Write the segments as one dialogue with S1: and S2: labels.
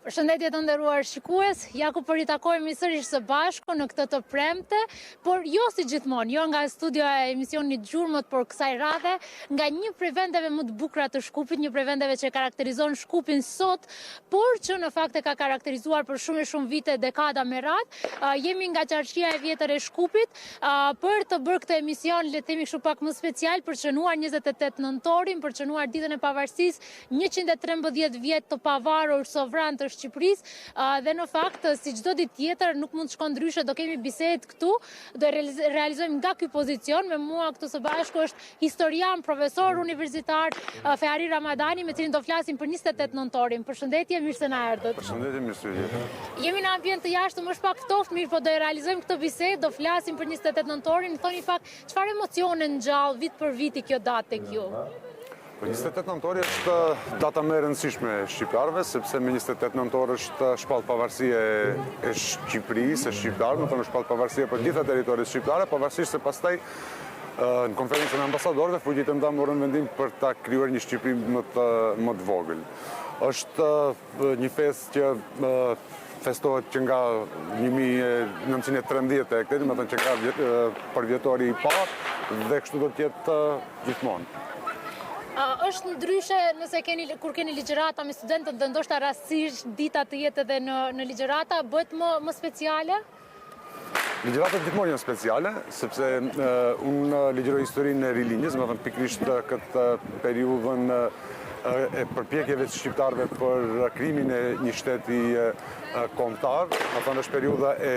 S1: Përshëndetje të nderuar shikues, ja ku po ritakojmë sërish së bashku në këtë të premte, por jo si gjithmonë, jo nga studioja e emisionit Gjurmët, por kësaj radhe nga një prej vendeve më të bukura të Shkupit, një prej vendeve që karakterizon Shkupin sot, por që në fakt e ka karakterizuar për shumë vite, dekada me radhë. Jemi nga qarqia e vjetër e Shkupit për të bërë këtë emision, le të themi kështu pak më special, për shënuar 28 nëntorin, për shënuar ditën e pavarësisë, 113 vjet të pavarur sovran të Shqipërisë, dhe në fakt, si çdo ditë tjetër, nuk mund të shkon ndryshe, do kemi bisedë këtu, do realizojmë nga ky pozicion. Me mua këtu së bashku është historian, profesor universitar Feari Ramadani, me cilin do flasim për 28 nëntorin. Përshëndetje, mirë se na erdhët.
S2: Përshëndetje, mirë se vjen.
S1: Jemi në ambient të jashtëm, është pak ftoft, mirë, po do e realizojmë këtë bisedë, do flasim për 28 nëntorin. Thoni pak, çfarë emocione ngjall vit për viti kjo datë tek ju?
S2: 28 nëntori është data më e rëndësishme e shqiptarëve, sepse me 28 nëntor është shpallë pavarësia e Shqipërisë, e shqiptarëve, do të shpallë pavarësia për gjitha territoret shqiptare, pavarësisht se pastaj në konferencën e ambasadorëve fuqitë nda morën vendim për ta krijuar një Shqipëri më të vogël. Është një festë që festohet që nga 1913 e këtë, më thënë që nga përvjetori i parë, dhe kështu do të jetë gjithmonë.
S1: Është ndryshe kur keni ligjërata me studentët dhe ndoshta rastësisht dita të jetë edhe në ligjërata, bëhet më speciale?
S2: Ligjëratat gjithmonë janë speciale, sepse unë ligjëroj historinë e rilinjës, më thënë pikrisht këtë periudhën e përpjekjeve të shqiptarëve për krimin e një shteti kombëtar, më thënë është periudha e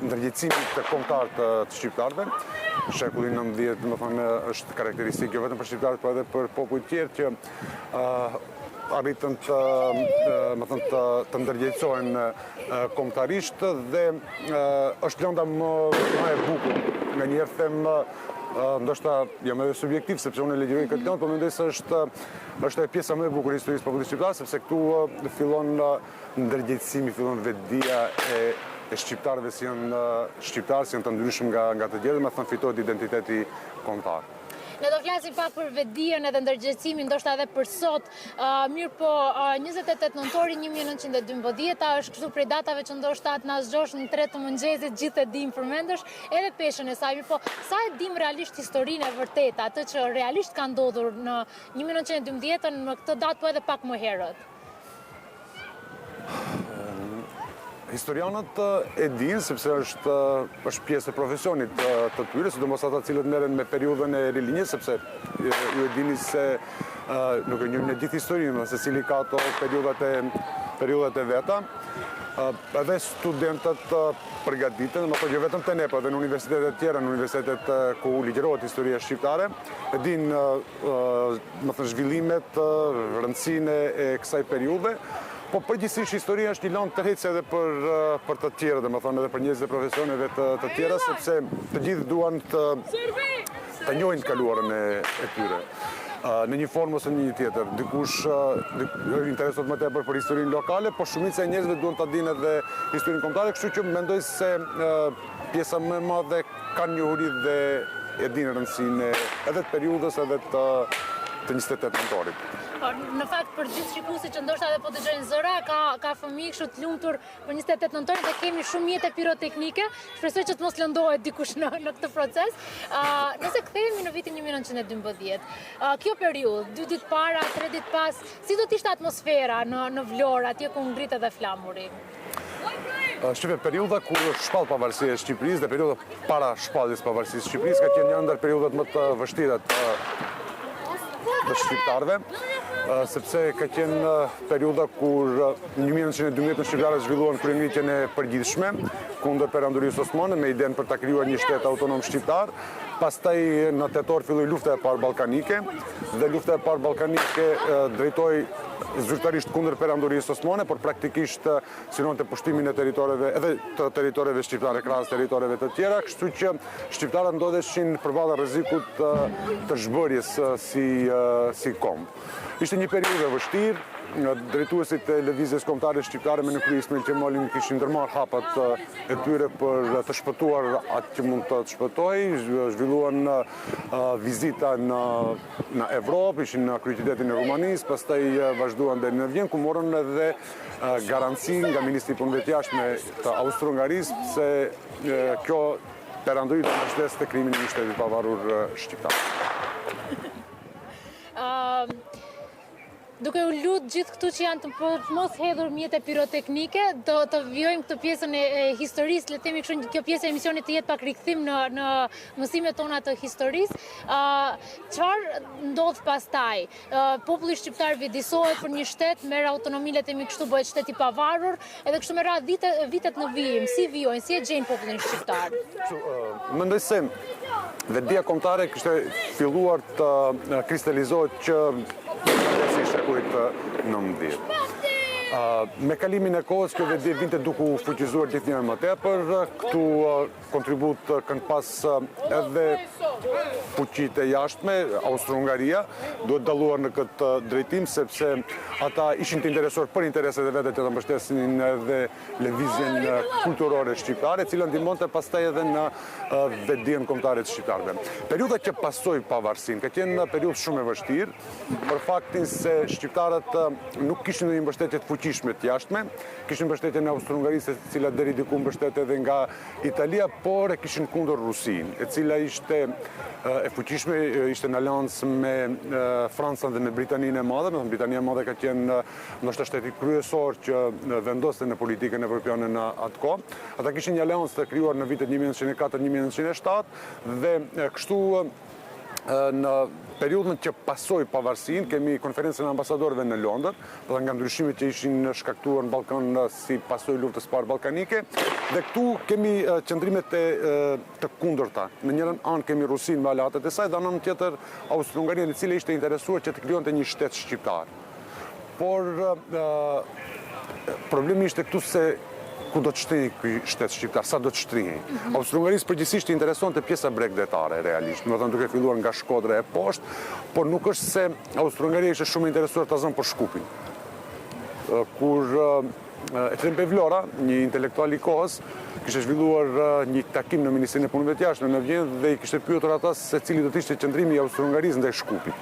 S2: ndërgjegjësimit të kombëtar të shqiptarëve. Shekulli 19, më thënë, është karakteristik jo vetëm për shqiptarët, por edhe për popujt tjerë që arritën të ndërgjegjësohen kombëtarisht dhe është lënda më e bukur. Nganjëherë them ndoshta jam edhe subjektiv sepse unë ligjëroj këtë lëndë, por mendoj se është pjesa më e bukur e historisë së popullit shqiptar, sepse këtu fillon ndërgjegjësimi, fillon vetdia e shqiptarëve si janë shqiptarë, si janë të ndryshëm nga të tjerë, më thënë fitohet identiteti kombëtar.
S1: Ne do flasim pak për vetdijen edhe ndërgjegjësimin, ndoshta edhe për sot. Mirë po, 28 nëntori 1912 është kështu prej datave që ndoshta na zgjosh në 3 të mëngjesit, gjithë e dim përmendesh, edhe peshën e saj. Mirë po, sa e dim realisht historinë e vërtetë, atë që realisht ka ndodhur në 1912 në këtë datë, po edhe pak më herët?
S2: Historianët e dinë, sepse është pjesë e profesionit të tyre, sidomos ata cilët merren me periudhën e rilinjës, sepse ju e dini se nuk e njohin në gjithë historinë, se cili ka ato periudhat e veta. Edhe studentët përgatiten, më thonë jo vetëm te ne, por edhe në universitetet tjera, në universitetet ku ligjërohet historia shqiptare, e dinë më thënë zhvillimet, rëndësinë e kësaj periudhe. Po përgjithsisht historia është një lëndë tërheqëse edhe për të tjerë, dhe më thonë edhe për njerëzit e profesioneve të tjera, sepse të gjithë duan të njohin të kaluarën e tyre. Në një formë ose në një tjetër. Dikush interesohet më tepër për historinë lokale, por shumica e njerëzve duan ta dinë edhe historinë kombëtare, kështu që mendoj se pjesa më e madhe kanë njohuri dhe e dinë rëndësinë edhe të periudhës edhe të 28 nëntorit.
S1: Në fakt, për gjithë shikuesit që ndoshta edhe po dëgjojnë zëra, ka fëmijë kështu të lumtur për 28 nëntorin dhe kemi shumë mjete piroteknike. Shpresoj që të mos lëndohet dikush në këtë proces. Nëse kthehemi në vitin 1912, kjo periudhë, 2 ditë para, 3 ditë pas, si do të ishte atmosfera në Vlorë, atje ku ngrit edhe flamuri?
S2: Shqipe, periudha ku shpall pavarësia e Shqipërisë dhe periudha para shpalljes pavarësisë së Shqipërisë ka qenë një ndër periudhat më të vështira të shqiptarëve, sepse ka qenë periudha kur në 1912 shqiptarët zhvilluan kryengritjen e përgjithshme kundër perandorisë osmane me idenë për ta krijuar një shtet autonom shqiptar. Pastaj në tetor filloi lufta e parë ballkanike dhe lufta e parë ballkanike drejtoi zyrtarisht kundër perandorisë osmane, por praktikisht synonte pushtimin e territoreve edhe të territoreve shqiptare krahas territoreve të tjera, kështu që shqiptarët ndodheshin përballë rrezikut të zhbërjes si kombë. Ishte një periudhë e vështirë, drejtuesit e lëvizjes kombëtare shqiptare me në krye Ismail Qemalin kishin ndërmarrë hapat e tyre për të shpëtuar atë që mund të shpëtojë, zhvilluan vizita në Evropë, ishin në kryeqytetin e Rumanisë, pastaj vazhduan deri në Vjenë, ku morën edhe garanci nga Ministri i Punëve të Jashtme të Austro-Hungarisë se kjo perandori të mbështesë të krimin e Shtetit Pavarur Shqiptar.
S1: Duke u lutë gjithë këtu që janë të mos hedhur mjete piroteknike, do të vjojmë këtë pjesën e historisë, le themi kështu, kjo pjesë e emisionit të jetë pak rikthim në mësimet tona të historisë. Çfarë ndodh pastaj? Populli shqiptar vdisohet për një shtet, merr autonomi, le themi kështu, bëhet shtet i pavarur, edhe kështu me radhë vitet në vijim, si vijojnë, si e gjejnë popullin shqiptar?
S2: Mendoj se vetdia kombëtare kishte filluar të kristalizohet që si shekurit 19. Me kalimin e kohës, kjo vetdi vinte duke u fuqizuar gjithnjëherë më tepër. Këtu kontribut kanë pas edhe fuqitë e jashtme, Austro-Hungaria, duhet dalluar në këtë drejtim, sepse ata ishin të interesuar për intereset e vete që të mbështesin edhe lëvizjen kulturore shqiptare, cila ndihmonte pastaj edhe në vetdijen kombëtare të shqiptarëve. Periudha që pasoi pavarësinë ka qenë periudhë shumë e vështirë, për faktin se shqiptarët nuk kishin një mbështetje të fuqishme të jashtme, kishin mbështetjen e Austro-Hungarisë, e cila deri diku mbështet edhe nga Italia, por e kishin kundër Rusinë, e cila ishte e fuqishme, ishte në aleancë me Francën dhe me Britaninë e Madhe. Britania e Madhe ka qenë ndoshta shteti kryesor që vendoste në politikën evropiane në atë kohë. Ata kishin një aleancë të krijuar në vitet 1904-1907 dhe kështu në periudhën që pasoi pavarësinë, kemi konferencën e ambasadorëve në Londër, dhe nga ndryshimet që ishin shkaktuar në Ballkan si pasojë luftës parë ballkanike, dhe këtu kemi qëndrimet të kundërta. Në njërin anë kemi Rusinë me aleatët e saj, dhe anën tjetër Austro-Hungarinë, e cila ishte interesuar që të krijonte një shtet shqiptar. Por problemi ishte këtu se ku do të shtrihen ky shtet shqiptar, sa do të shtrihen. Austro-Hungarisë përgjithsisht i interesonte pjesa bregdetare realisht, do të thënë duke filluar nga Shkodra e poshtë, por nuk është se Austro-Hungaria ishte shumë interesuar ta zënë për Shkupin. Kur Efrem Pevlora, një intelektual i kohës, kishte zhvilluar një takim në Ministrinë e Punëve të Jashtme në Vjenë dhe i kishte pyetur ata se cili do të ishte qëndrimi i Austro-Hungarisë ndaj Shkupit.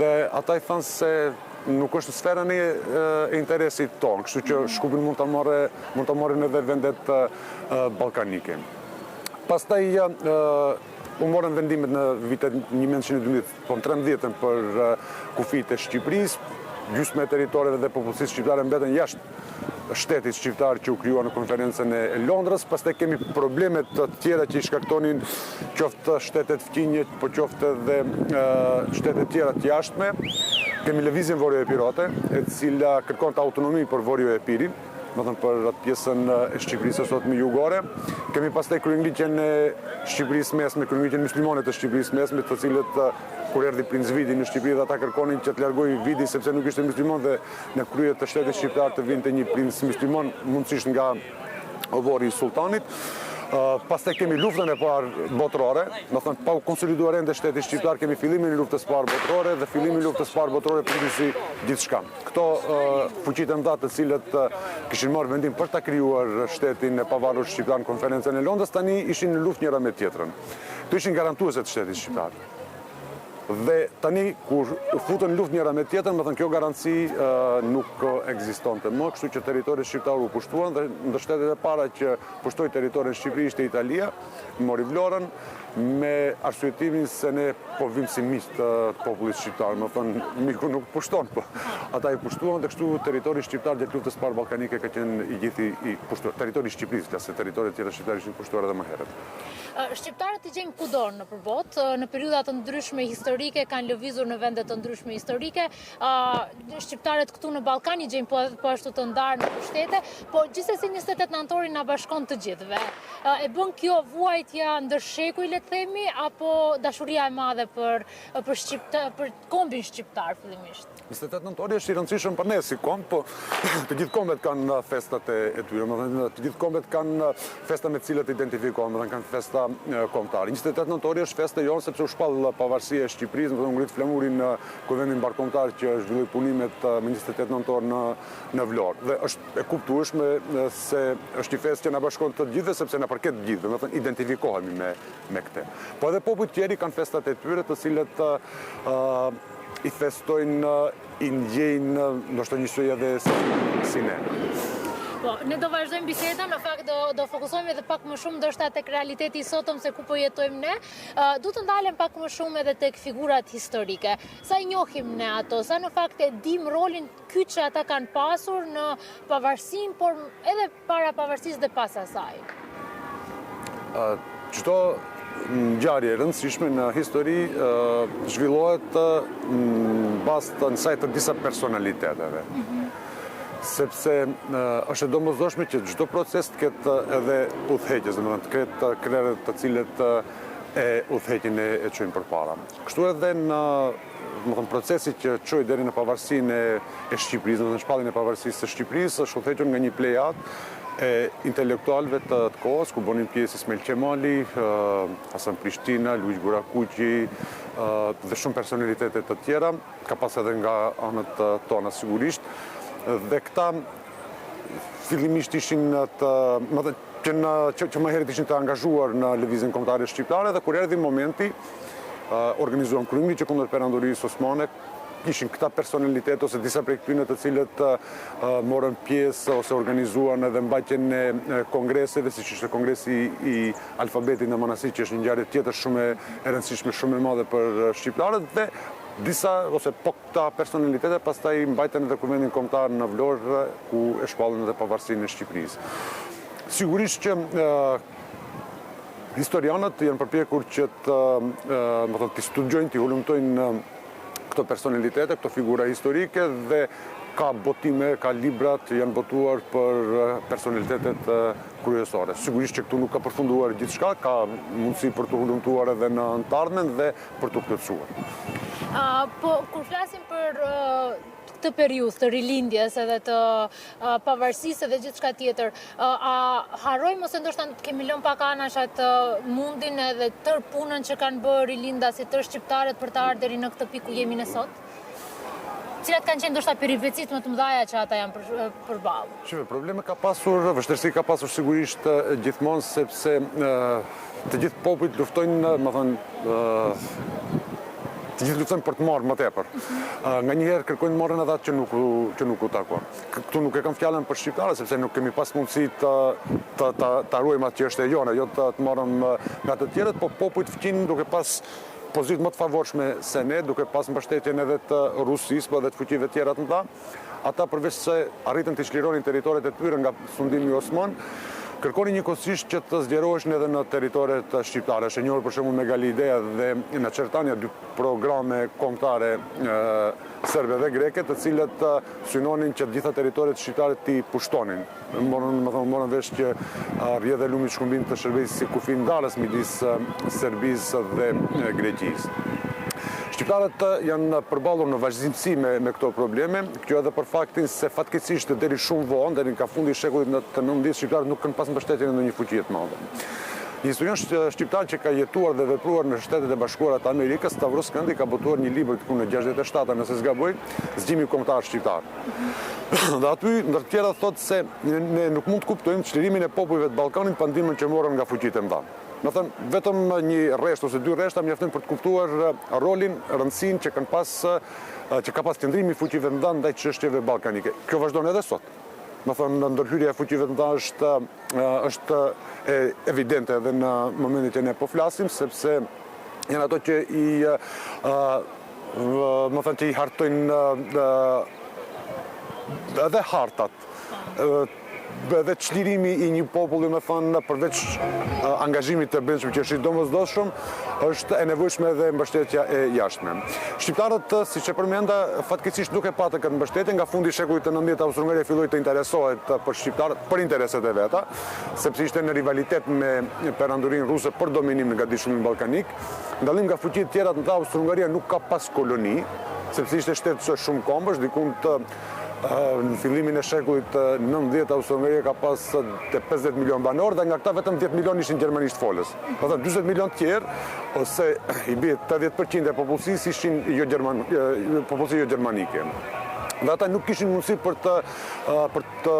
S2: Dhe ata i thanë se nuk është sfera e interesit tonë, kështu që Shkupin mund ta marrin edhe vendet ballkanike. Pastaj u morën vendimet në vitet 1912-13 për kufijtë e Shqipërisë, gjysmë e territoreve dhe popullsisë shqiptare mbeten jashtë shtetit shqiptar që u krijua në konferencën e Londrës. Pastaj kemi problemet të tjera që i shkaktonin qoftë shtetet fqinje, por qoftë edhe shtetet tjera të jashtme. Kemi lëvizjen Vorjo e Pirote, e cila kërkonte autonomi për Vorjo e Pirin, do thënë për atë pjesën e Shqipërisë sot më jugore. Kemi pastaj kryengjitin e Shqipërisë mesme, kryengjitin muslimane të Shqipërisë mesme, të cilët kur erdhi Princ Vidi në Shqipëri dhe ata kërkonin që të largojë Vidi sepse nuk ishte musliman dhe në krye të shtetit shqiptar të vinte një princ musliman, mundësisht nga ovori i sultanit. Pastaj kemi luftën e parë botërore, do thënë pa u konsoliduar ende shteti shqiptar, kemi fillimin e luftës parë botërore dhe fillimin e luftës parë botërore përgjithësi gjithçka. Këto fuqitë e mëdha të cilët kishin marrë vendim për ta krijuar shtetin e pavarur shqiptar në konferencën e Londrës, tani ishin në luftë njëra me tjetrën. Këto ishin garantuese të shtetit shqiptar. Dhe tani, kur futën luftë njëra me tjetër, më thënë kjo garanci nuk ekzistonte më, kështu që territorit shqiptar u pushtuan dhe ndër shtetet e para që pushtoi territorin Shqipëri ishte Italia, mori Vlorën, me arsyetimin se ne po vim si miq të popullit shqiptar, më thënë miku nuk pushton, po ata i pushtuan dhe kështu territori shqiptar gjatë luftës parë ballkanike ka qenë i gjithë i pushtuar. Territori i Shqipërisë, se territoret tjera shqiptare ishin pushtuar edhe më herët.
S1: Shqiptarët i gjejnë kudo nëpër botë, në periudha të ndryshme historike, kanë lëvizur në vende të ndryshme historike. Shqiptarët këtu në Ballkan i gjejnë po ashtu të ndarë në pushtete, po gjithsesi 28 nëntori na bashkon të gjithëve. E bën kjo vuajtja ndër shekuj, le të themi, apo dashuria e madhe për kombin shqiptar fillimisht?
S2: 28 nëntori është i rëndësishëm për ne si komb, po të gjithë kombet kanë festat e tyre, të gjithë kombet kanë festa me të cilët identifikohen, kanë festa kombëtare. 28 nëntori është festa jonë sepse u shpall pavarësia e Shqipërisë Shqipërisë, në ngrit flamurin në Kuvendin Mbarkombëtar që zhvilloi punimet më 28 nëntor në Vlorë. Dhe është e kuptueshme se është një festë që na bashkon të gjithëve sepse na përket të gjithëve, do të thënë identifikohemi me këtë. Po edhe popujt tjerë kanë festat e tyre, të cilët i festojnë, i ndjejnë, ndoshta njësoj edhe si ne.
S1: Po, ne do vazhdojmë bisedën, në fakt do fokusohemi edhe pak më shumë ndoshta tek realiteti i sotëm se ku po jetojmë ne. Du të ndalem pak më shumë edhe tek figurat historike. Sa i njohim ne ato, sa në fakt e dim rolin kyç që ata kanë pasur në pavarësinë, por edhe para pavarësisë dhe pas asaj.
S2: Çdo ngjarje e rëndësishme në histori zhvillohet bazë të nësaj të disa personaliteteve. Sepse është e domosdoshme që çdo proces të ketë edhe udhëheqës, domethënë të ketë krerët të cilët e udhëheqin e çojnë përpara. Kështu edhe në procesi që çoi deri në pavarësinë e Shqipërisë, në shpalljen e pavarësisë së Shqipërisë, është udhëhequr nga një plejad e intelektualëve të kohës, ku bonin pjesë Ismail Qemali, Hasan Prishtina, Luiq Gurakuqi dhe shumë personalitete të tjera, ka pas edhe nga anët tona sigurisht. Dhe këta fillimisht ishin që më herët ishin të angazhuar në lëvizjen kombëtare shqiptare, dhe kur erdhi momenti, organizuan kryeministri që kundër perandorisë osmane, ishin këta personalitet ose disa prej këtyre të cilët morën pjesë ose organizuan edhe mbajtjen e kongreseve, siç ishte kongresi i alfabetit në Manasi, që është një ngjarje tjetër shumë e rëndësishme, shumë e madhe për shqiptarët, dhe disa ose po këta personalitete pastaj mbajtën edhe Kuvendin Kombëtar në Vlorë, ku e shpallën edhe pavarësinë e Shqipërisë. Sigurisht që historianët janë përpjekur që të studiojnë, të hulumtojnë këto personalitete, këto figura historike, dhe ka botime, ka librat që janë botuar për personalitetet kryesore. Sigurisht që këtu nuk ka përfunduar gjithçka, ka mundësi për të hulumtuar edhe në të ardhmen dhe për të plotësuar.
S1: Po, kur flasim për këtë periudhë të rilindjes edhe të pavarësisë dhe gjithçka tjetër, a harrojmë ose ndoshta kemi lënë pak anash atë mundin edhe tër punën që kanë bërë rilindasit tër shqiptarët për të ardhur deri në këtë pikë ku jemi ne sot? Cilat kanë qenë ndoshta peripecit më të mëdha që ata janë përballë?
S2: Shqipe, probleme ka pasur, vështirësi ka pasur sigurisht gjithmonë, sepse të gjithë popujt luftojnë, të gjithë luftojnë për të marrë më tepër. Nga njëherë kërkojnë marrën edhe atë që nuk u takon. Këtu nuk e kam fjalën për shqiptarët, sepse nuk kemi pas mundësi ta ruajmë atë që është e jona, jo të marrëm nga të tjerët, po popujt fqinin duke pas pozitë më të favorshme se ne, duke pas mbështetjen edhe të Rusisë, po edhe të fuqive tjera të mëdha. Ata përveç se arritën të çlironin territoret e tyre nga sundimi osman, kërkoni njëkohësisht që të zgjeroheshin edhe në territoret shqiptare. Është e njohur për shembull me Galilea dhe në Çertania, dy programe kombëtare serbe dhe greke, të cilët synonin që të gjitha territoret shqiptare t'i pushtonin. Morën vesh që rrjedhë lumi shkumbim të shërbesit si kufi ndarës midis Serbisë dhe Greqisë. Shqiptarët janë përballur në vazhdimsi me këto probleme, kjo edhe për faktin se fatkeqësisht deri shumë vonë, deri ka fundi i shekullit të 19, shqiptarët nuk kanë pas mbështetjen në ndonjë fuqi të madhe. Një historian shqiptar që ka jetuar dhe vepruar në Shtetet e Bashkuara të Amerikës, Stavros Këndi, ka botuar një libër këtu në 67, nëse s'gaboj, Zgjimi kombëtar shqiptar. Dhe aty ndër të tjera thotë se ne nuk mund të kuptojmë çlirimin e popujve të Ballkanit pa ndihmën që morën nga fuqitë e mëdha. Më thënë, vetëm një rresht ose dy rreshta mjaftojnë për të kuptuar rolin, rëndësinë që ka pas qëndrimi i fuqive të mëdha ndaj çështjeve ballkanike. Kjo vazhdon edhe sot. Më thënë, ndërhyrja e fuqive të mëdha është evidente edhe në momentin që ne po flasim, sepse janë ato që i hartojnë edhe hartat. Edhe çlirimi i një populli, më thënë, përveç angazhimit të brendshëm që është i domosdoshëm, është e nevojshme edhe mbështetja e jashtme. Shqiptarët, siç e përmenda, fatkeqësisht nuk e patën këtë mbështetje. Nga fundi i shekullit të 19 Austro-Hungaria filloi të interesohet për shqiptarët, për interesat e veta, sepse ishte në rivalitet me perandorinë ruse për dominim në gatishmërin ballkanik. Ndallim nga fuqitë tjera të Austro-Hungaria nuk ka pas koloni, sepse ishte shtet shumë kombësh, diku të Në fillimin e shekullit 19 Austro-Hungaria ka pas 50 milion banor dhe nga këta vetëm 10 milion ishin gjermanisht folës. Do të 40 milion tjerë ose i bie 80% e popullsisë ishin popullsi jo gjermanike. Dhe ata nuk kishin mundësi për të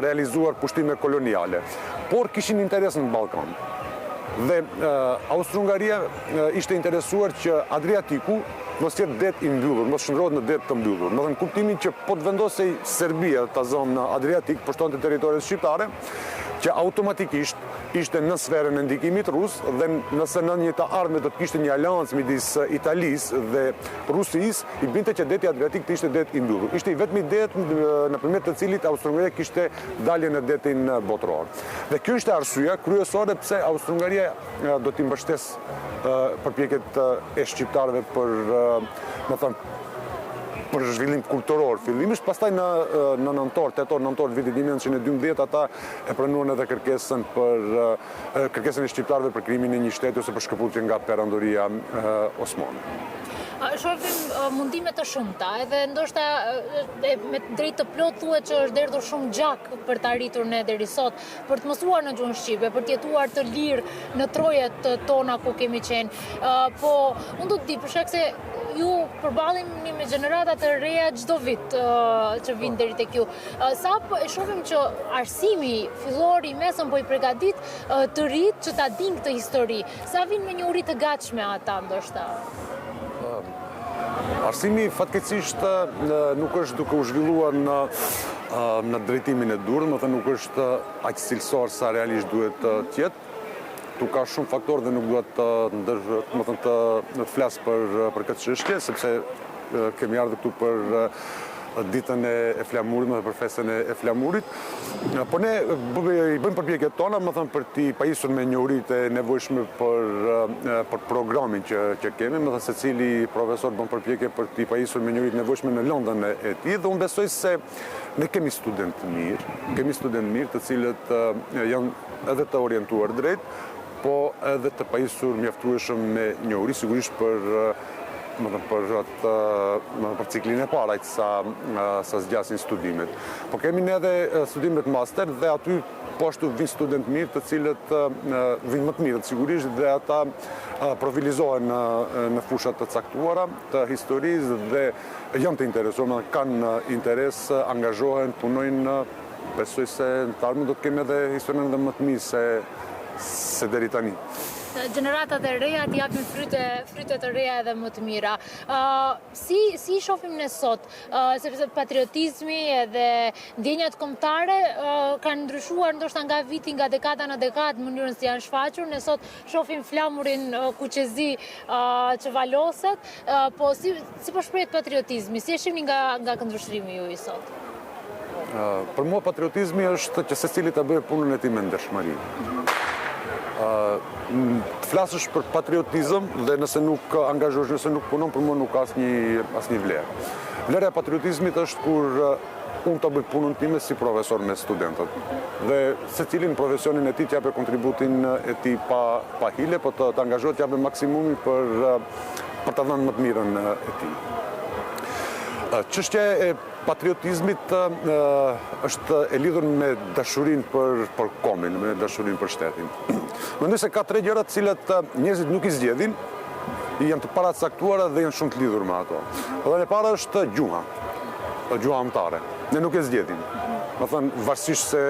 S2: realizuar pushtime koloniale, por kishin interes në Ballkan. Dhe Austro-Hungaria ishte interesuar që Adriatiku mos jetë det i mbyllur, mos shndrohet në det të mbyllur. Më thënë kuptimin që po të vendosej Serbia ta zonë në Adriatik, përshtonte territoret shqiptare, që automatikisht ishte në sferën e ndikimit rus dhe nëse në një të ardhme do të kishte një aleancë midis Italisë dhe Rusisë, i binte që deti Adriatik të ishte det i mbyllur. Ishte i vetmi det nëpërmjet të cilit Austro-Hungaria kishte dalje në detin botror. Dhe kjo ishte arsyeja kryesore pse Austro-Hungaria do t'i mbështesë përpjekjet e shqiptarëve për zhvillim kulturor fillimisht, pastaj në nëntor vitit 1912 ata e pranuan edhe kërkesën e shqiptarëve për krijimin e një shteti ose për shkëputjen nga perandoria osmane.
S1: Shohim mundime të shumta, edhe ndoshta me drejt të plot thuhet që është derdhur shumë gjak për të arritur ne deri sot, për të mësuar në gjuhën shqipe, për të jetuar të lirë në trojet tona ku kemi qenë. Po unë do të di për shkak se ju përballeni me gjenerata të reja çdo vit që vijnë deri tek ju. Sa e shohim që arsimi fillor i mesëm po i përgatit të rit që ta dinë këtë histori. Sa vijnë me një uri të gatshme ata ndoshta.
S2: Arsimi fatkeqësisht nuk është duke u zhvilluar në drejtimin e dur, më thënë nuk është aq cilësor sa realisht duhet të jetë. Tu ka shumë faktorë dhe nuk duhet të flas për këtë çështje, sepse kemi ardhur këtu për ditën e flamurit dhe për festën e flamurit. Po ne i bëjmë përpjekjet tona, më thënë për t'i pajisur me njohuritë e nevojshme për programin që kemi, më thënë secili profesor bën përpjekje për t'i pajisur me njohuritë nevojshme në lëndën e tij, dhe unë besoj se ne kemi studentë mirë, të cilët janë edhe të orientuar drejt, po edhe të pajisur mjaftueshëm me njohuri, sigurisht për ciklin e parajt sa zgjasin studimet. Po kemi ne edhe studimet master dhe aty poshtu vinë student mirë të cilët vinë më të mirët sigurisht dhe ata profilizohen në fushat të caktuara të historisë dhe janë të interesuar, kanë interes, angazhohen, punojnë, besoj se në të ardhmen do të kemi edhe historinë edhe më të mirë se deri tani.
S1: Gjeneratat e reja t'i japin fryte të reja edhe më të mira. Si shohim ne sot, sepse patriotizmi edhe ndjenjat kombëtare kanë ndryshuar ndoshta nga viti, nga dekada në dekadë, mënyrën si janë shfaqur. Ne sot shohim flamurin kuqezi që valoset, po si po shprehet patriotizmi? Si e shihni nga këndvështrimi ju i sot?
S2: Për mua patriotizmi është që secili të bëjë punën e tij me ndershmëri. Të flasësh për patriotizëm dhe nëse nuk angazhohesh, nëse nuk punon, për mua nuk ka asnjë vlerë. Vlera e patriotizmit është kur unë të bëj punën time si profesor me studentët. Dhe secili në profesionin e tij të japë kontributin e tij pa hile, po të angazhohet të japë maksimumin për të dhënë më të mirën e tij. Çështja e patriotizmit është e lidhur me dashurinë për kombin, me dashurinë për shtetin. Mendoj se ka tre gjëra të cilat njerëzit nuk i zgjedhin, janë të paracaktuara dhe janë shumë të lidhur me ato. Dhe e para është gjuha amtare. Ne nuk e zgjedhim. Do thënë varësisht se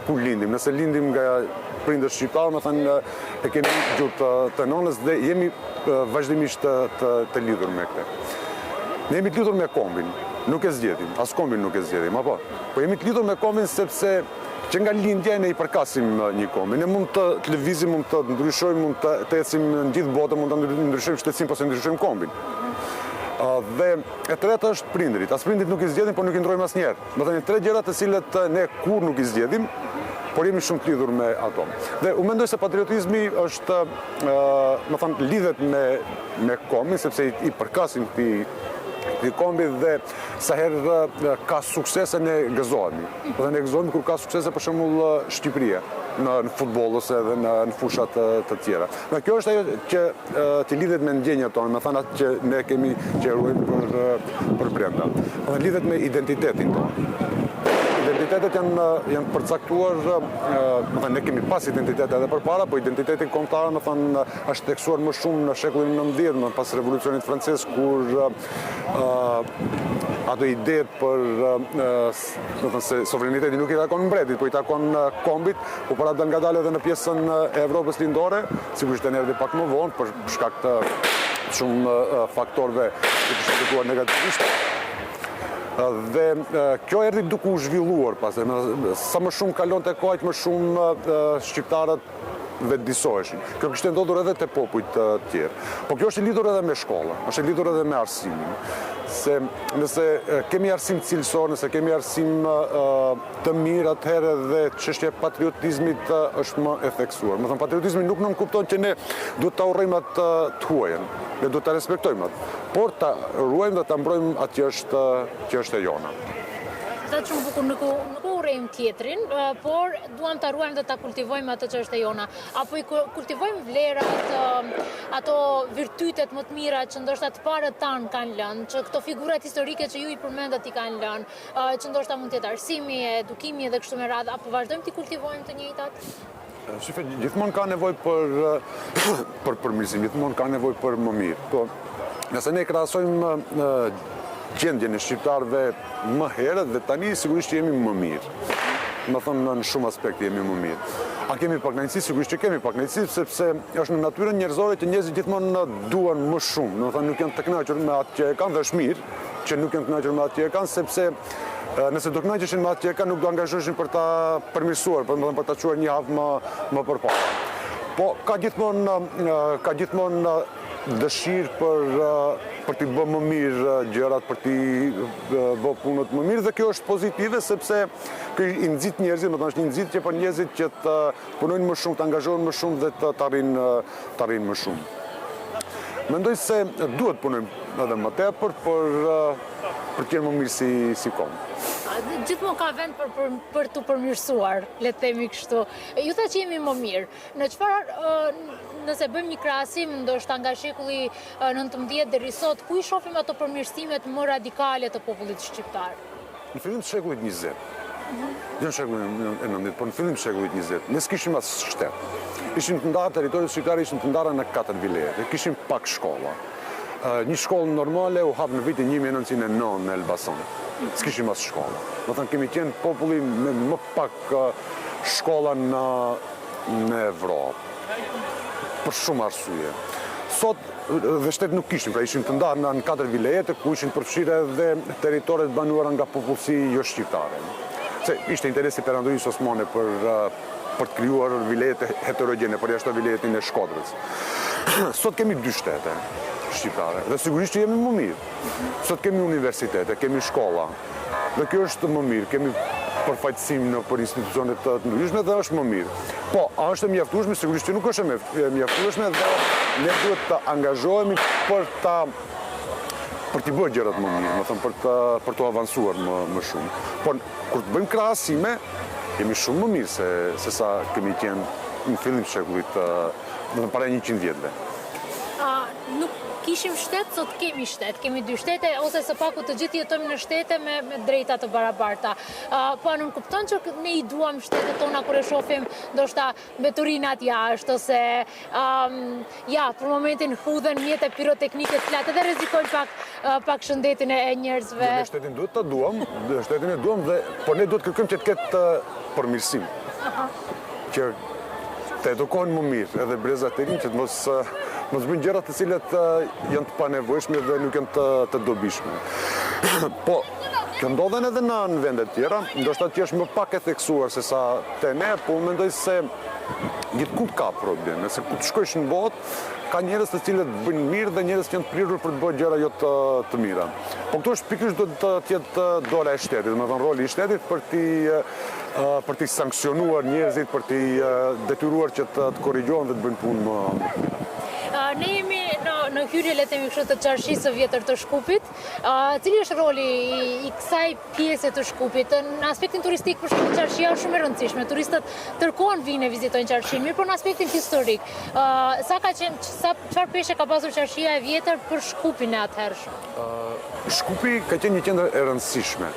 S2: ku lindim. Nëse lindim nga prindër shqiptar, më thënë e kemi gjuhë të nënës dhe jemi vazhdimisht të lidhur me këtë. Ne jemi të lidhur me kombin, nuk e zgjedhim, as kombin nuk e zgjedhim, apo? Po jemi të lidhur me kombin sepse që nga lindja ne i përkasim një kombi. Ne mund të lëvizim, mund të ndryshojmë, mund të ecim në gjithë botën, mund të ndryshojmë shtetësinë, ose ndryshojmë kombin. Dhe e treta është prindrit. As prindrit nuk i zgjedhim, por nuk i ndrojmë asnjëherë. Do të thënë tre gjëra të cilat ne kur nuk i zgjedhim, por jemi shumë të lidhur me ato. Dhe u mendoj se patriotizmi është, lidhet me kombin, sepse i përkasim këtij kombi dhe sa herë ka suksese ne gëzohemi. Dhe ne gëzohemi kur ka suksese për shembull Shqipëria në futboll ose edhe në fushat të tjera. Dhe kjo është ajo që të lidhet me ndjenjat tona, me thënë atë që ne kemi që ruajmë për brenda. Dhe lidhet me identitetin tonë. Identitetet janë përcaktuar, ne kemi pas identitet edhe përpara, po identitetin kombëtar është theksuar më shumë në shekullin XIX, pas revolucionit francez, kur ato ideet për se sovraniteti nuk i takon mbretit, po i takon kombit, po para dal ngadalë edhe në pjesën e Evropës lindore, sigurisht e erdhi pak më vonë për shkak të shumë faktorëve që të shkaktuar negativisht. Dhe kjo erdhi duke u zhvilluar pastaj. Sa më shumë kalon te koha, më shumë shqiptarët vetëdijsoheshin. Kjo kishte ndodhur edhe te popujt të tjerë. Po kjo është e lidhur edhe me shkollën, është e lidhur edhe me arsimin. Se nëse kemi arsim cilësor, nëse kemi arsim të mirë, atëherë dhe çështja e patriotizmit është më e theksuar. Më thënë, patriotizmi nuk kupton që ne duhet ta urrejmë atë të huajën, ne duhet ta respektojmë atë, por ta ruajmë dhe ta mbrojmë atë që është e jona.
S1: Sa shumë bukur nuk urrejmë tjetrin, por duam ta ruajmë dhe ta kultivojmë atë që është e jona. Apo i kultivojmë vlerat, ato virtytet më të mira që ndoshta të parët tanë kanë lënë, që këto figurat historike që ju i përmendat i kanë lënë, që ndoshta mund të jetë arsimi, edukimi dhe kështu me radhë, apo vazhdojmë të kultivojmë të njëjtat?
S2: Shife, gjithmonë ka nevojë për përmirësim, gjithmonë ka nevojë për më mirë. Po, nëse ne krahasojmë gjendjen e shqiptarëve më herët dhe tani sigurisht jemi më mirë. Më thonë në shumë aspekte jemi më mirë. A kemi pak kënaqësi? Sigurisht që kemi pak kënaqësi, sepse është në natyrën njerëzore që njerëzit gjithmonë duan më shumë. Do të thonë nuk janë të kënaqur me atë që e kanë dhe është mirë që nuk janë të kënaqur me atë që e kanë, sepse nëse do kënaqeshin me atë që e kanë, nuk do angazhoheshin për ta përmirësuar, për ta çuar një havë më përpara. Po ka gjithmonë dëshirë për t'i bë më mirë gjërat, për t'i bë punët më mirë, dhe kjo është pozitive sepse kjo i nxit njerëzit, më thënë është një nxitje për njerëzit që të punojnë më shumë, të angazhohen më shumë dhe të arrijnë më shumë. Mendoj se duhet punojmë edhe më tepër për të qenë më mirë si kombë.
S1: Gjithmonë ka vend për të përmirësuar, le të themi kështu. Ju tha që jemi më mirë. Në çfarë, nëse bëjmë një krahasim ndoshta nga shekulli 19 deri sot, ku i shohim ato përmirësimet më radikale të popullit shqiptar?
S2: Në fillim të shekullit 20. Jo në shekullin e 19, por në fillim të shekullit 20. Ne s'kishim as shtet. Ishim të ndarë, territoriet shqiptare ishin të ndara në 4 vilete. Kishim pak shkolla. Një shkollë normale u hap në vitin 1909 në Elbasan. S'kishim as shkolla. Do thënë kemi qenë populli me më pak shkolla në Evropë. Për shumë arsye. Sot dhe shtet nuk kishim, pra ishim të ndarë në 4 vilete, ku ishin përfshirë edhe territoret banuara nga popullsi jo shqiptare. Se ishte interesi perandorisë osmane për të krijuar vilete heterogjene, për jashtë viletin e Shkodrës. Sot kemi 2 shtete shqiptare, dhe sigurisht që jemi më mirë. Sot kemi universitete, kemi shkolla, dhe kjo është më mirë, kemi përfaqësim për institucionet të ndryshme dhe është më mirë. Po, a është e mjaftueshme? Sigurisht që nuk është e mjaftueshme dhe ne duhet të angazhohemi për t'i bërë gjërat më mirë, më thëmë për të avansuar më shumë. Por, kur të bëjmë krahasime, jemi shumë më mirë se sa kemi qenë në fillim të shekullit, para 100 vjetëve.
S1: Nuk kishim shtet, sot kemi shtet, kemi 2 shtete, ose së paku të gjithë jetojmë në shtete me drejta të barabarta. Po nuk kupton që ne i duam shtetet tona kur e shohim ndoshta mbeturinat jashtë, ose për momentin hudhen mjete piroteknike të latë dhe rrezikojnë pak shëndetin e njerëzve.
S2: Ne shtetin duhet ta duam, shtetin e duam dhe po ne duhet kërkojmë që të ketë përmirësim. Që të edukohen më mirë edhe brezat e rinj që të mos bëjnë gjëra të cilat janë të panevojshme dhe nuk janë të dobishme. Po, kjo ndodhen edhe në vendet tjera, ndoshta që është më pak e theksuar se sa te ne, po mendoj se gjithku ka probleme, se ku të shkojsh në botë, ka njerëz të cilët bëjnë mirë dhe njerëz që janë të prirur për të bërë gjëra jo të mira. Po këtu është pikërisht do të jetë dola e shtetit, do të thënë roli i shtetit për t'i sankcionuar njerëzit, për t'i detyruar që të korrigjohen dhe të bëjnë punë më.
S1: Ne jemi në në hyrje le të themi kështu të qarqisë së vjetër të Shkupit, cili është roli i kësaj pjese të Shkupit? Në aspektin turistik, për shembull, qarqia është shumë e rëndësishme. Turistët tërkohën vinë e vizitojnë qarqinë, mirë, por në aspektin historik, çfarë peshe ka pasur qarqia e vjetër për Shkupin e atëhershëm?
S2: Shkupi ka qenë një qendër e rëndësishme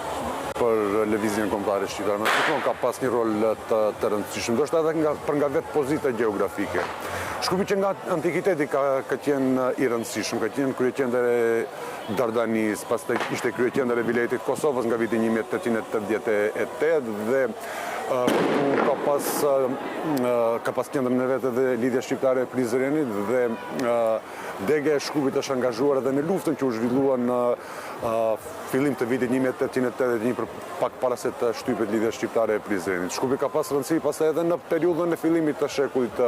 S2: për lëvizjen kombëtare shqiptare. Në ka pas një rol të rëndësishëm, ndoshta edhe për nga vetë pozita gjeografike. Shkupi që nga antikiteti ka qenë i rëndësishëm, ka qenë kryeqendër e Dardanis, pastaj ishte kryeqendër e Vilayetit Kosovës nga viti 1888 dhe ka pas qendrën e vetë dhe lidhja shqiptare e Prizrenit dhe dega e Shkupit është angazhuar edhe në luftën që u zhvillua në fillim të vitit 1881 për pak para se të shtypet lidhja shqiptare e Prizrenit. Shkupi ka pas rëndësi pastaj edhe në periudhën e fillimit të shekullit të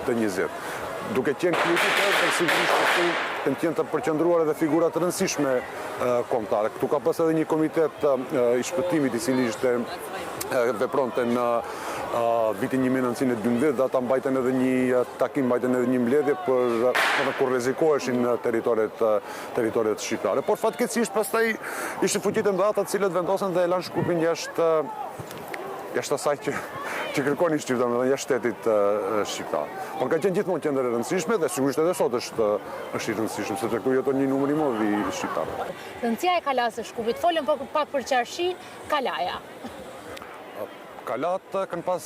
S2: 20. Duke qenë kryeqendër, sigurisht të qenë të përqendruar edhe figura të rëndësishme kombëtare. Këtu ka pas edhe një komitet i shpëtimit i cili ishte vepronte në vitin 1912 dhe ata mbajten edhe një takim, mbajten edhe një mbledhje për kur rrezikoheshin territoret shqiptare. Por fatkeqësisht pastaj ishin fuqitë mëdha të cilët vendosen dhe e lanë Shkupin jashtë asaj që kërkonin shqiptarët, dhe jashtë shtetit shqiptar. Por ka qenë gjithmonë qendër e rëndësishme dhe sigurisht edhe sot është i rëndësishëm, sepse këtu jeton një numër i madh i shqiptarëve.
S1: Rëndësia e kalas së Shkupit, folëm pak për qarqin, kalaja.
S2: Kalat kanë pas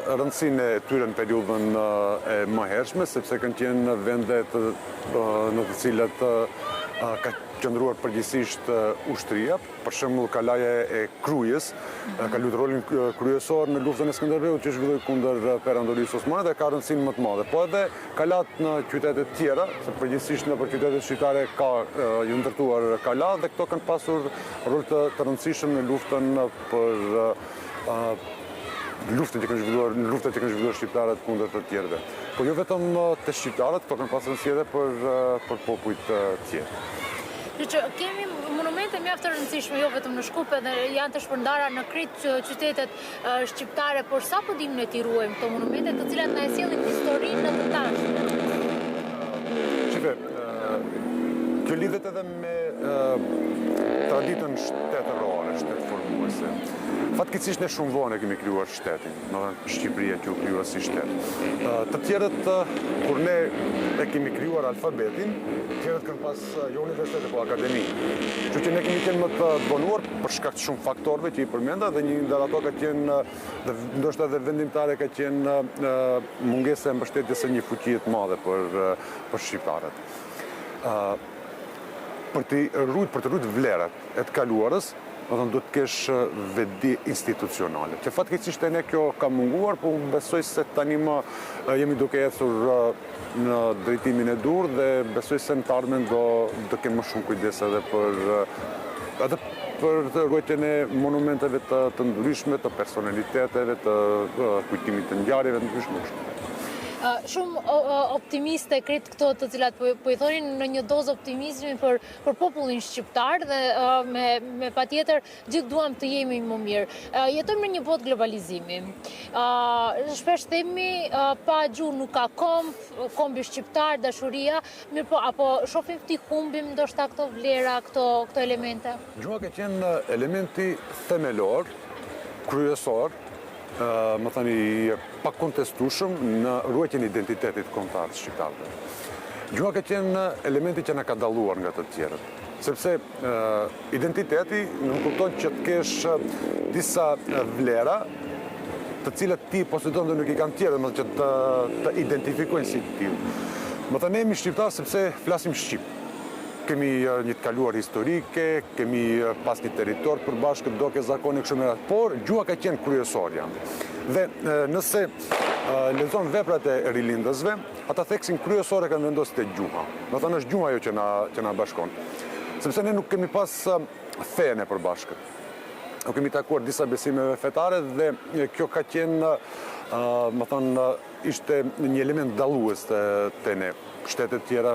S2: rëndësinë e tyre në periudhën e mëhershme, sepse kanë qenë vendet në të cilat ka qëndruar përgjithsisht ushtria. Për shembull, kalaja e Krujës ka luajtur rolin kryesor në luftën e Skënderbeut që zhvilloi kundër perandorisë osmane dhe ka rëndësinë më të madhe. Po edhe kalat në qytete të tjera, se përgjithsisht në qytetet shqiptare ka ju ndërtuar kala dhe këto kanë pasur rol të rëndësishëm në luftën luftën që kanë zhvilluar shqiptarët kundër të tjerëve. Po jo vetëm të shqiptarët, këto kanë pasur rëndësi edhe për popujt tjerë.
S1: Kemi monumente mjaft të rëndësishme, jo vetëm në Shkup, edhe janë të shpërndara në krejt qytetet shqiptare, por sa po dimë ne t'i ruajmë këto monumente, të cilat na e sjellin historinë në të tashmen?
S2: Shife, kjo lidhet edhe me traditën shtetërore, shtetëformuese. Fatkeqësisht ne shumë vonë kemi krijuar shtetin, Shqipëria që u krijua si shtet. Të tjerët, kur ne e kemi krijuar alfabetin, të tjerët kanë pas jo universitete, po akademi. Kështu që ne kemi qenë më të bonuar për shkak të shumë faktorëve që i përmenda dhe një ndër ato ka qenë, ndoshta edhe vendimtare ka qenë mungesa e mbështetjes së një fuqie të madhe për shqiptarët. Për të rujt vlerat e të kaluarës, do të kesh vedi institucionale. Që fatkeqësisht e ne kjo ka munguar, po besoj se tani më jemi duke ecur në drejtimin e dur dhe besoj se në të ardhmen do kemë më shumë kujdes edhe për të ruajtjen e monumenteve të ndryshme, të personaliteteve, të kujtimit të ngjarjeve të ndryshme.
S1: Shumë optimiste kretë këto të cilat po i thonin në një dozë optimizmi për popullin shqiptar dhe me patjetër gjithë duam të jemi më mirë. Jetojmë në një botë globalizimi. Shpesh themi pa gjuhë nuk ka kombi shqiptar, dashuria, mirë po apo shohim ti humbim ndoshta këto vlera, këto elemente.
S2: Gjuha ka qenë elementi themelor, kryesor, më thani pakontestueshëm në ruajtjen e identitetit kombëtar të shqiptarëve. Gjuha ka qenë elementi që na ka dalluar nga të tjerët, sepse identiteti nuk kupton që të kesh disa vlera të cilat ti posedon dhe nuk i kanë tjerë, më që të identifikojnë si të tillë. Më thënë jemi shqiptarë sepse flasim shqip. Kemi një të kaluar historike, kemi pas një territor përbashkët, doke zakoni kështu me radhë, por gjuha ka qenë kryesor janë. Dhe nëse lexon veprat e rilindësve, ata theksin kryesore kanë vendosur te gjuha. Do thënë është gjuha ajo që na bashkon. Sepse ne nuk kemi pas fenë e përbashkët. Nuk kemi takuar disa besimeve fetare dhe kjo ka qenë, më thënë, ishte një element dallues te ne. shtetet tjera,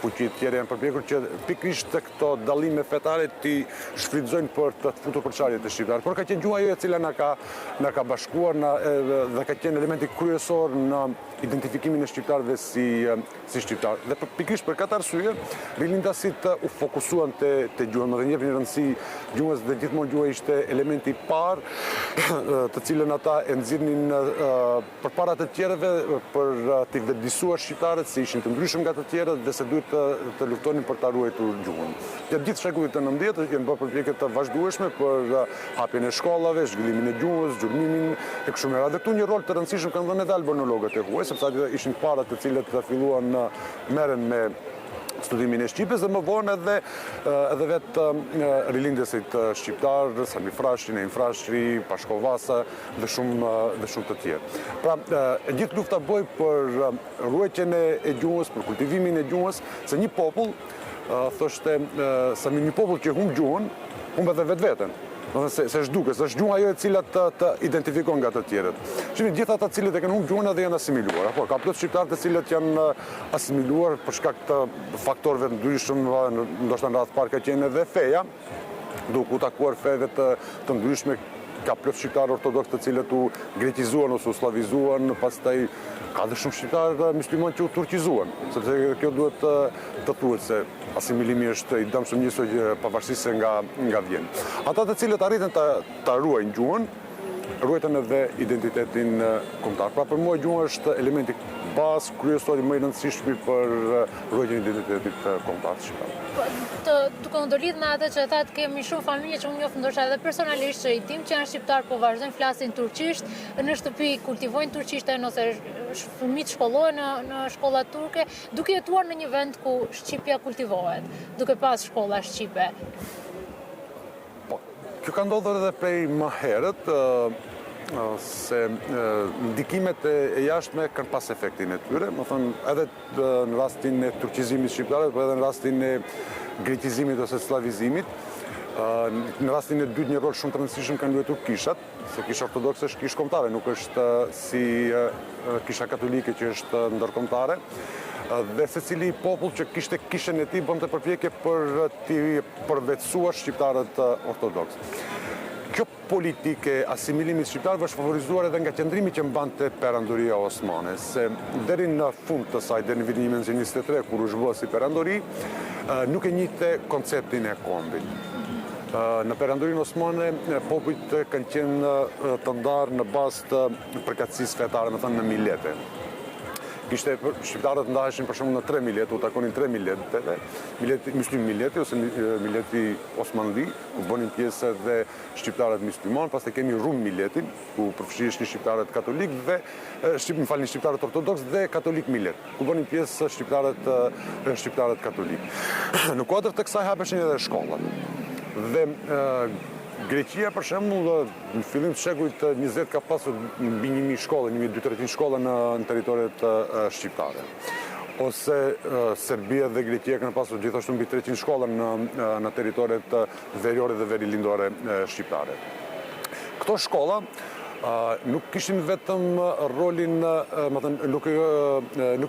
S2: fuqit tjera janë përpjekur që pikrisht të këto dallime fetare ti shfrytëzojnë për të futur përçarjet e shqiptarë. Por ka qenë gjuha jo e cila na ka bashkuar dhe ka qenë elementi kryesor në identifikimin e shqiptarëve si shqiptarë. Dhe pikrisht për këtë arsye, rilindasit u fokusuan te gjuha, më dhe njepin rëndësi gjuhës dhe gjithmonë gjuha ishte elementi i parë të cilën ata e nxirrnin përpara të tjerëve për të vëdësuar shqiptarët se ishin të ndryshëm nga të tjerët dhe se duhet të luftonin për ta ruajtur gjuhën. Gjatë gjithë shekullit të 19 janë bërë përpjekje të vazhdueshme për hapjen e shkollave, zhvillimin e gjuhës, gjurmimin e kështu me radhë. Dhe këtu një rol të rëndësishëm kanë dhënë edhe albanologët e huaj, sepse ata ishin para të cilët filluan merren me studimin e Shqipës dhe më vonë edhe vetë rilindësit shqiptar, Sami Frashëri, Neim Frashëri, Pashko Vasa dhe shumë të tjerë. Pra, gjithë lufta bëj për ruajtjen e gjuhës, për kultivimin e gjuhës, se një popull, thoshte Sami, një popull që humb gjuhën, humb edhe vetveten. Se shduket, është gjuha ajo e cila të identifikon nga të tjerët. Shimi, gjithë ata cilët e kanë humbur gjuhën edhe janë asimiluar. Apo ka plot shqiptarë të cilët janë asimiluar për shkak të faktorëve të ndryshëm, ndoshta në radh parë ka qenë edhe feja, duke u takuar feve të ndryshme. Ka plot shqiptarë ortodoks të cilët u greqizuan ose u slavizuan, pastaj ka dhe shumë shqiptarë muslimanë që u turqizuan, sepse kjo duhet të thuhet se asimilimi është i dëmshëm njësoj pavarësisht se nga vjen. Ata të cilët arritën ta ruajnë gjuhën, ruajtën edhe identitetin kombëtar. Pra për mua gjuha është elementi bazë kryesor i më i rëndësishëm për ruajtjen e identitetit kombëtar shqiptar.
S1: Duke u ndërlidh me atë që thatë, kemi shumë familje që unë njoh ndoshta edhe personalisht që i dim që janë shqiptar, po vazhdojnë flasin turqisht, në shtëpi kultivojnë turqishten ose fëmijët shkollohen në shkolla turke, duke jetuar në një vend ku shqipja kultivohet, duke pas shkolla shqipe.
S2: Kjo ka ndodhur edhe prej më herët, se ndikimet e jashtme kanë pas efektin e tyre, më thënë edhe në rastin e turqizimit shqiptarëve, po edhe në rastin e greqizimit ose slavizimit. Në rastin e dytë një rol shumë të rëndësishëm kanë luajtur kishat, se kisha ortodokse është kishë kombëtare, nuk është si kisha katolike që është ndërkombëtare. Dhe secili popull që kishte kishën e tij bënte përpjekje për t'i përvetësuar shqiptarët ortodoks. Kjo politike asimilimit shqiptarëve është favorizuar edhe nga qëndrimi që mbante perandoria osmane, se deri në fund të saj, deri në vitin 1923, kur u zhvua si perandori, nuk e njihte konceptin e kombit. Në perandorinë osmane, popujt kanë qenë të ndarë në bazë të përkatësisë fetare, më thënë në milete. Shqiptarët ndaheshin për shembull në 3 milete, u takonin 3 mileteve, muslim mileti ose mileti osmanli, ku bënin pjesë edhe shqiptarët musliman, pastaj kemi rum miletin, ku përfshihen shqiptarët katolik dhe shqiptarët ortodoks dhe katolik milet, ku bënin pjesë shqiptarët katolik. Në kuadër të kësaj hapeshin edhe shkollat. Dhe Greqia, për shembull, në fillim të shekullit 20 ka pasur mbi 1000 shkolla, 1200 shkolla në territoret shqiptare. Ose Serbia dhe Greqia kanë pasur gjithashtu mbi 300 shkolla në territoret veriore dhe verilindore shqiptare. Këto shkolla nuk kishin vetëm rolin, nuk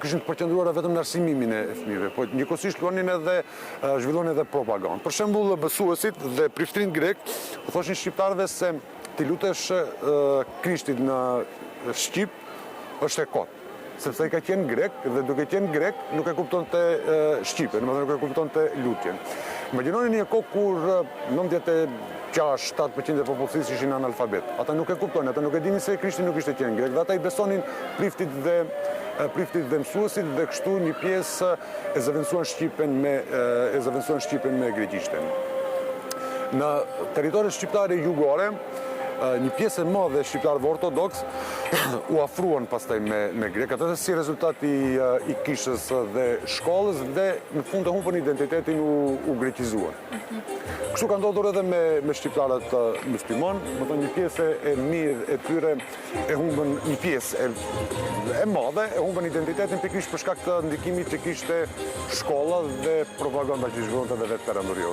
S2: kishin të përqendruar vetëm në arsimimin e fëmijëve, po njëkohësisht luanin edhe zhvillonin edhe propagandë. Për shembull, mësuesit dhe priftin grek u thoshin shqiptarëve se ti lutesh Krishtit në shqip është e kot, sepse i ka qenë grek dhe duke qenë grek nuk e kuptonte shqipen, nuk e kuptonte lutjen. Imagjinoni një kohë kur 97% e popullsisë ishin analfabet. Ata nuk e kuptonin, ata nuk e dinin se Krishti nuk ishte qenë grek, dhe ata i besonin priftit dhe mësuesit dhe kështu një pjesë e zëvendësuan Shqipen me greqishten. Në territoret shqiptare jugore, një pjesë e madhe e shqiptarëve ortodoks u afruan pastaj me grekët, edhe si rezultat i kishës dhe shkollës dhe në fund të humbën identitetin u greqizuan. Kështu ka ndodhur edhe me shqiptarët musliman, më thonë një pjesë e mirë e tyre e humbën, një pjesë e madhe e humbën identitetin pikërisht për shkak të ndikimit që kishte shkolla dhe propaganda që zhvillonte edhe vetë perandoria.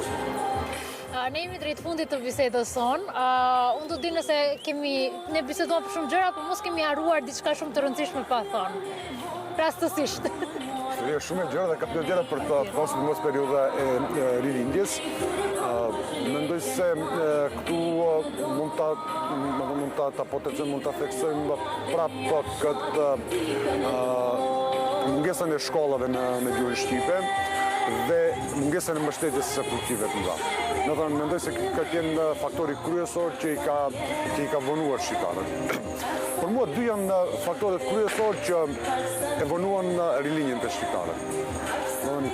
S1: Ne jemi drejt fundit të bisedës sonë. Unë do di nëse ne biseduam për shumë gjëra, por mos kemi haruar diçka shumë të rëndësishme pa thonë. Rastësisht.
S2: historia shumë e gjerë dhe ka periudha për të pasur mos periudha e rilindjes. Mendoj se këtu mund ta potencojmë, mund ta theksojmë prapë këtë mungesën e shkollave në gjuhën shqipe dhe mungesën e mbështetjes së fuqive të mëdha. Do të thonë, mendoj se ka qenë faktori kryesor që i ka vonuar shqiptarët. Për mua dy janë faktorët kryesor që e vonuan rilinjen të shqiptarët.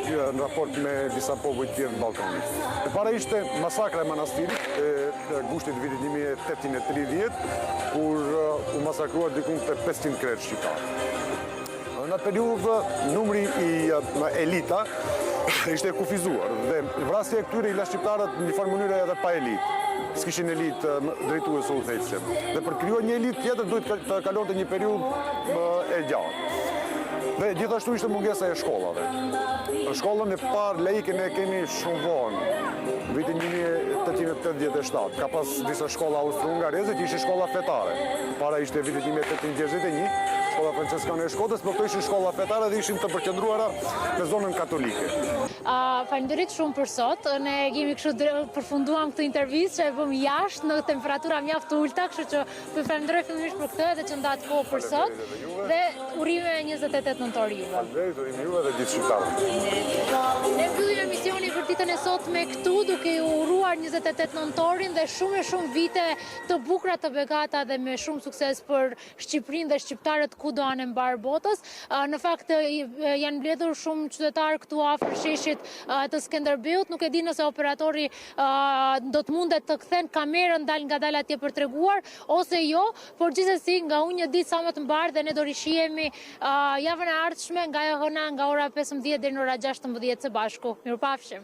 S2: Në raport me disa popull tjerë në Ballkanit. E para ishte masakra e manastirit e gushtit vitit 1830, kur u masakruar diku te 500 krejt shqiptarë. Në atë periudhë numri i elita ishte kufizuar dhe vrasja e këtyre i la shqiptarët në një farë mënyrë edhe pa elitë. S'kishin elitë drejtuese u thejtëse. Dhe për krijuar një elitë tjetër duhet të kalonte një periudhë e gjatë. Dhe gjithashtu ishte mungesa e shkollave. Shkollën e parë laike ne kemi shumë vonë, vitin 1887. Ka pas disa shkolla austro-hungareze që ishin shkolla fetare. Para ishte vitin 1861, shkolla franceskane e Shkodrës, por këto ishin shkolla fetare dhe ishin të përqendruara në zonën katolike.
S1: Faleminderit shumë për sot. Ne kemi kështu përfunduam këtë intervistë që e bëm jashtë në temperatura mjaft ulta, kështu që ju falenderoj fillimisht për këtë edhe që ndat kohë për sot. Dhe urime 28 nëntor juve.
S2: Faleminderit, urime juve dhe gjithë shqiptarëve.
S1: Ne mbyllim emisionin për ditën e sotme këtu duke u uruar 28 nëntorin dhe shumë vite të bukura, të begata dhe me shumë sukses për Shqipërinë dhe shqiptarët kudo anë mbar botës. Në fakt janë mbledhur shumë qytetarë këtu afër sheshit të Skënderbeut. Nuk e di nëse operatori do të mundet të kthen kamerën ngadalë atje për treguar ose jo, por gjithsesi nga unë një ditë sa më të mbar dhe ne do rishihemi javën e ardhshme nga e hëna nga ora 15 deri në ora 16 së bashku. Mirupafshim.